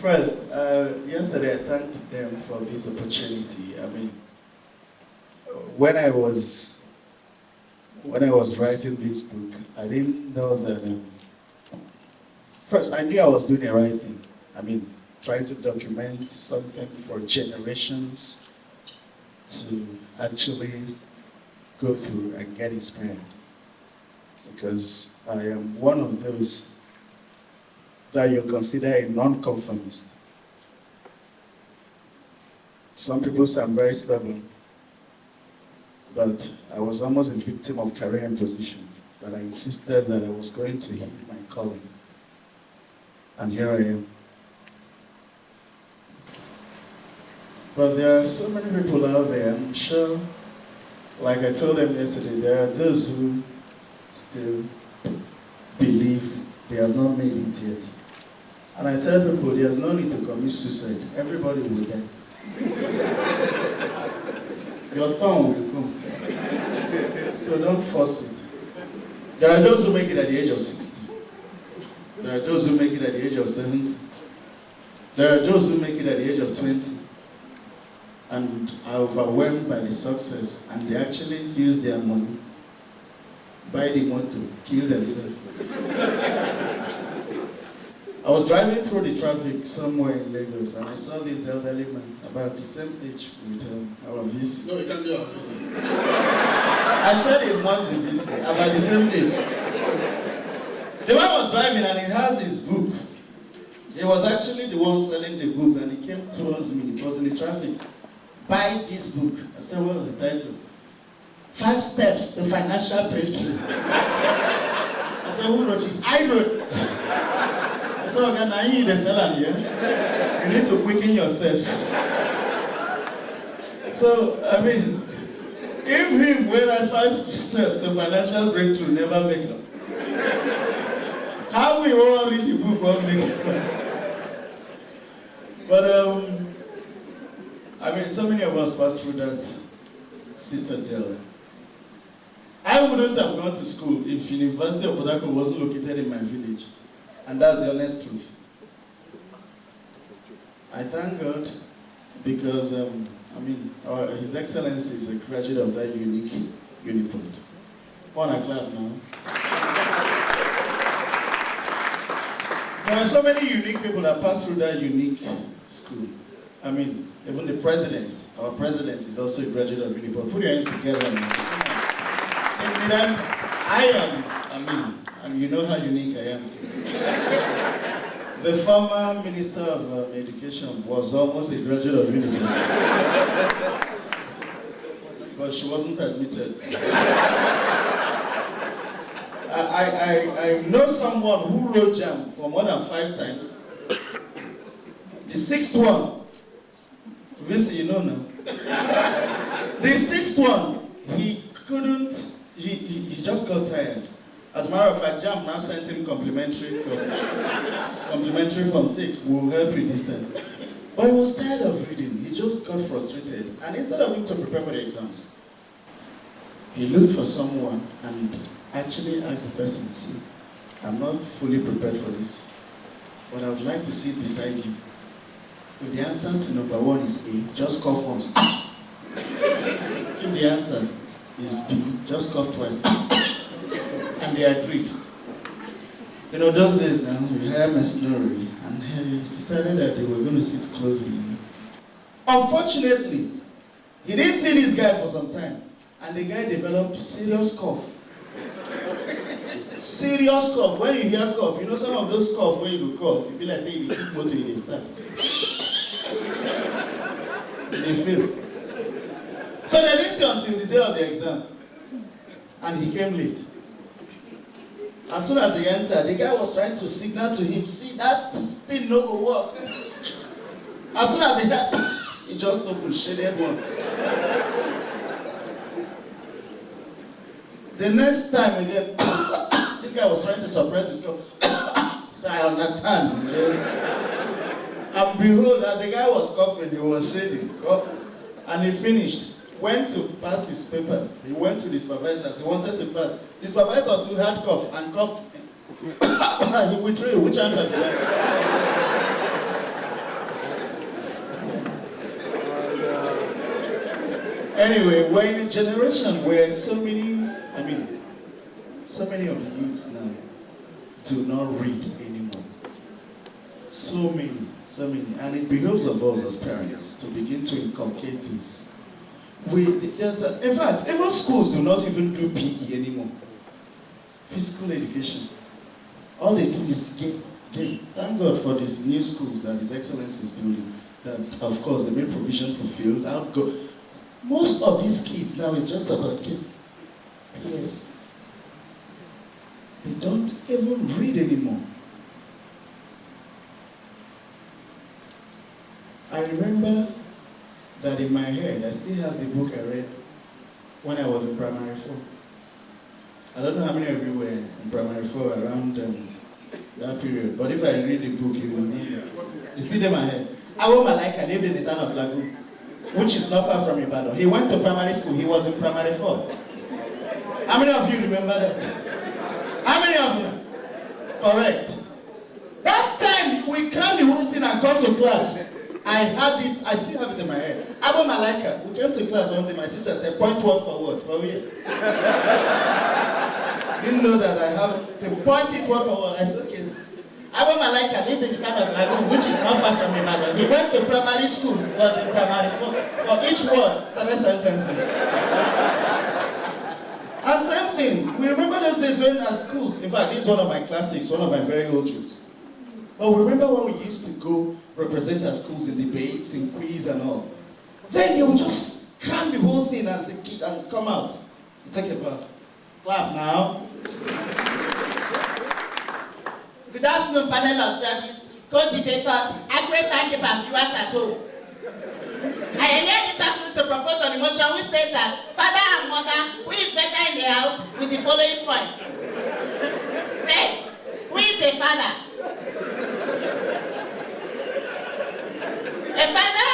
First, yesterday I thanked them for this opportunity. I mean, when I was writing this book, I didn't know that. First, I knew I was doing the right thing. I mean, trying to document something for generations to actually go through and get inspired. Because I am one of those that you consider a non-conformist. Some people say I'm very stubborn, but I was almost a victim of career imposition, that I insisted that I was going to heed my calling. And here I am. But there are so many people out there, I'm sure, like I told them yesterday, there are those who still believe they have not made it yet. And I tell people there's no need to commit suicide. Everybody will die. Your turn will come. So don't force it. There are those who make it at the age of 60. There are those who make it at the age of 70. There are those who make it at the age of 20. And are overwhelmed by the success, and they actually use their money, buy the motor, kill themselves. I was driving through the traffic somewhere in Lagos, and I saw this elderly man about the same age with our VC. No, it can't be our VC. I said it's not the VC, about the same age. The man was driving and he had his book. He was actually the one selling the book, and he came towards me. It was in the traffic. Buy this book. I said, what was the title? 5 Steps to Financial Breakthrough. I said, who wrote it? I wrote it. I said, okay, now you need a seller here. You need to quicken your steps. So, I mean, if him were at 5 steps to financial breakthrough never make them, how we all read the book won't make it? But, I mean, so many of us passed through that citadel. I wouldn't have gone to school if University of Port Harcourt wasn't located in my village. And that's the honest truth. I thank God because, His Excellency is a graduate of that unique uniport. On a clap now. There are so many unique people that passed through that unique school. I mean, even the president, our president is also a graduate of Uniport. Put your hands together. And you know how unique I am today. The former Minister of Education was almost a graduate of Uniport. But she wasn't admitted. I know someone who wrote JAM for more than 5 times. The 6th one, Visi, you know now. The 6th one, he couldn't, he just got tired. As a matter of fact, JAM now sent him complimentary from Take. We'll help you this time. But he was tired of reading. He just got frustrated. And instead of him to prepare for the exams, he looked for someone and actually asked the person, see, I'm not fully prepared for this, but I would like to sit beside you. If the answer to number 1 is A, just cough once. If the answer is B, just cough twice. And they agreed. You know, those days now, we hired mercenary, and he decided that they were going to sit close with him. Unfortunately, he didn't see this guy for some time, and the guy developed serious cough. Serious cough. When you hear cough, you know some of those cough when you cough, you feel like saying you keep motor, you start. They fail. So they didn't see until the day of the exam. And he came late. As soon as he entered, the guy was trying to signal to him, see, that thing no go work. As soon as he had, he just opened shaded one. The next time again, this guy was trying to suppress his cough. So I understand. Yes. And behold, as the guy was coughing, he was shading. And he finished. Went to pass his paper. He went to the supervisor. He wanted to pass. The supervisor too had cough and coughed. He withdrew. Which answer did I? Anyway, we're in a generation where so many of the youths now do not read anymore. So many. And it behoves of us as parents to begin to inculcate this. In fact, even schools do not even do PE anymore. Physical education. All they do is game. Thank God for these new schools that His Excellency is building. That, of course, they made provision for field. Most of these kids now is just about game. PS. They don't even read anymore. I remember that in my head, I still have the book I read when I was in primary 4. I don't know how many of you were in primary 4 around that period, but if I read the book, you will know. It's still in my head. Abu Malaika lived in the town of Lagoon, which is not far from Ibadan. He went to primary school. He was in primary 4. How many of you remember that? How many of you? Correct. That time, we crammed the whole thing and got to class. I had it, I still have it in my head. Abu Malaika, we came to class one day, my teacher said, point word for word, for real. Didn't know that I have, they pointed word for word. I said, okay. Abu Malaika lived in the town of Lagoon, which is not far from Ibadan. He went to primary school, was in primary 4. For each word, 3 sentences. And same thing, we remember those days when at schools, in fact, this is one of my classics, one of my very old jokes. But remember when we used to go represent our schools in debates, in quiz and all. Then you would just cram the whole thing as a kid and come out. You take a bath. Clap now. Good afternoon, panel of judges, co-debaters, accurate timekeeper, and viewers at home. I am here this afternoon to propose an motion which says that father and mother, who is better in the house, with the following points. First, who is the father? A father?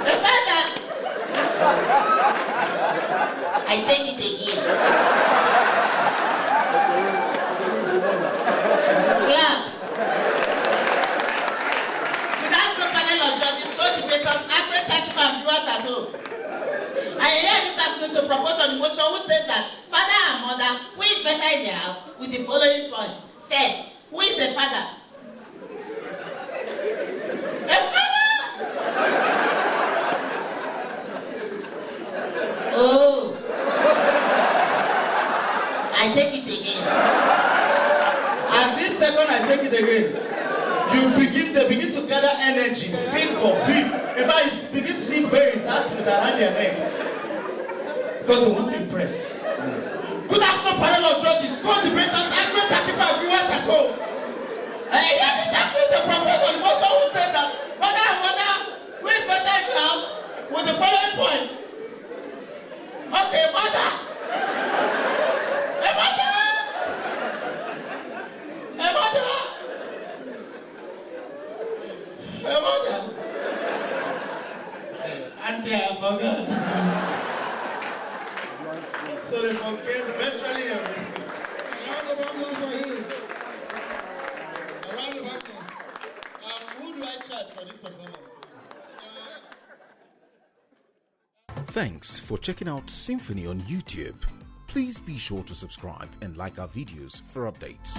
A father? I take it again. Clap. Without the panel of judges, co-debaters, accurate timekeeper, and viewers at home. I am here this afternoon to propose an motion which says that father and mother, who is better in the house, with the following points. First, who is the father? A father? Oh. I take it again. And this second I take it again. They begin to gather energy, feel. In fact, you begin to see veins, arteries around their neck. Because they want to impress. Good afternoon, panel of judges, co-debaters, accurate timekeeper, viewers at home. I hear this afternoon to propose on motion who says that father and mother, who is better in the house, with the following points. Okay, mother. A mother. A mother. A mother. Auntie, I forgot. So they forget virtually everything. A round of applause for him. A round of applause. Who do I charge for this performance? Thanks for checking out SYMFONI on YouTube. Please be sure to subscribe and like our videos for updates.